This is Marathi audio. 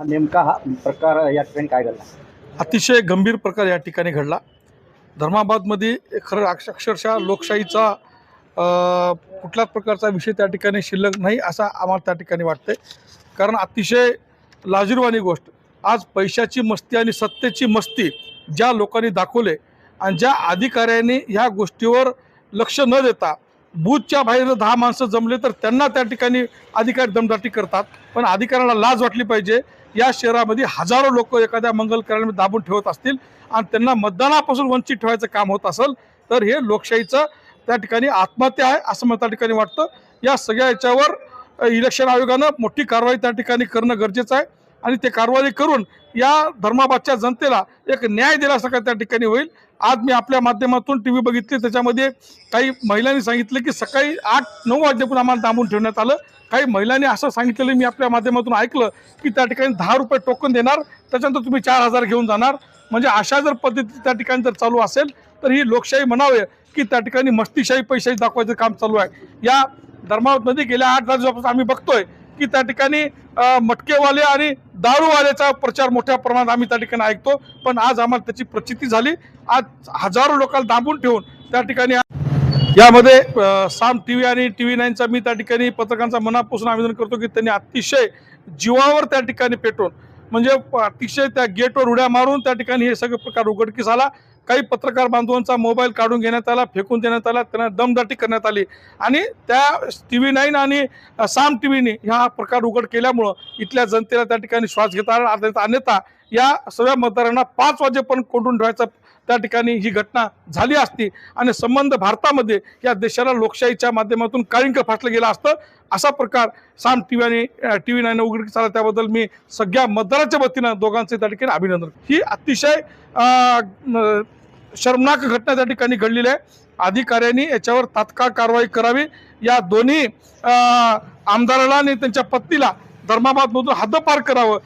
नेमका हा प्रकार या ठिकाणी काय घडला? अतिशय गंभीर प्रकार या ठिकाणी घडला. धर्माबादमध्ये खरं अक्षरशः लोकशाहीचा कुठल्याच प्रकारचा विषय त्या ठिकाणी शिल्लक नाही असं आम्हाला त्या ठिकाणी वाटतंय. कारण अतिशय लाजिरवाणी गोष्ट, आज पैशाची मस्ती आणि सत्तेची मस्ती ज्या लोकांनी दाखवले आणि ज्या अधिकाऱ्यांनी ह्या गोष्टीवर लक्ष न देता बूथच्या बाहेर 10 माणसं जमले तर त्यांना त्या ठिकाणी अधिकारी दमदाटी करतात. पण अधिकाऱ्यांना लाज वाटली पाहिजे. या शहरामध्ये हजारो लोक एखाद्या मंगल कार्यालयामध्ये दाबून ठेवत असतील आणि त्यांना मतदानापासून वंचित ठेवायचं काम होत असेल तर हे लोकशाहीचं त्या ठिकाणी आत्महत्या आहे असं मला त्या ठिकाणी वाटतं. या सगळ्या याच्यावर इलेक्शन आयोगानं मोठी कारवाई त्या ठिकाणी करणं गरजेचं आहे आणि ते कारवाई करून या धर्माबादच्या जनतेला एक न्याय दिल्यासारखं त्या ठिकाणी होईल. आज मी आपल्या माध्यमातून TV बघितली, त्याच्यामध्ये काही महिलांनी सांगितलं की सकाळी 8-9 वाजल्यापासून आम्हाला दाबून ठेवण्यात आलं. काही महिलांनी असं सांगितलेलं मी आपल्या माध्यमातून ऐकलं की त्या ठिकाणी 10 रुपये टोकन देणार, त्याच्यानंतर तुम्ही 4,000 घेऊन जाणार. म्हणजे अशा जर पद्धती त्या ठिकाणी जर चालू असेल तर ही लोकशाही म्हणावे की त्या ठिकाणी मस्तीशाही पैशाही दाखवायचं काम चालू आहे. या धर्माबादमध्ये गेल्या 8 दिवसापासून आम्ही बघतोय की त्या ठिकाणी मटकेवाले आणि दारूवाल्याचा प्रचार मोठ्या प्रमाणात आम्ही त्या ठिकाणी ऐकतो. पण आज आम्हाला त्याची प्रचिती झाली. आज हजारो लोकांना दाबून ठेवून त्या ठिकाणी यामध्ये साम TV आणि TV9चा मी त्या ठिकाणी पत्रकारांचा मनापासून आवेदन करतो की त्यांनी अतिशय जीवावर त्या ठिकाणी पेटवून म्हणजे अतिशय त्या गेटवर उड्या मारून त्या ठिकाणी हे सगळे प्रकार उघडकीस आला. काही पत्रकार बांधवांचा मोबाईल काढून घेण्यात आला, फेकून देण्यात आला, त्यांना दमदाटी करण्यात आली आणि त्या TV9 आणि साम TVने हा प्रकार उघड केल्यामुळं इथल्या जनतेला त्या ठिकाणी श्वास घेता आला. अन्यथा या सगळ्या मतदारांना 5 वाजेपर्यंत कोंडून ठेवायचं त्या ठिकाणी ही घटना झाली असती आणि संबंध भारतामध्ये या देशाला लोकशाहीच्या माध्यमातून काळिंग फासलं गेलं असतं. असा प्रकार साम TV आणि TV9 उघडकीस आला, त्याबद्दल मी सगळ्या मतदाराच्या वतीनं दोघांचे त्या ठिकाणी अभिनंदन. ही अतिशय शर्मनाक घटना त्या ठिकाणी घडलेली आहे. अधिकाऱ्यांनी याच्यावर तात्काळ कारवाई करावी. या दोन्ही आमदाराला आणि त्यांच्या पत्नीला धर्माबादमधून हद्दपार करावं.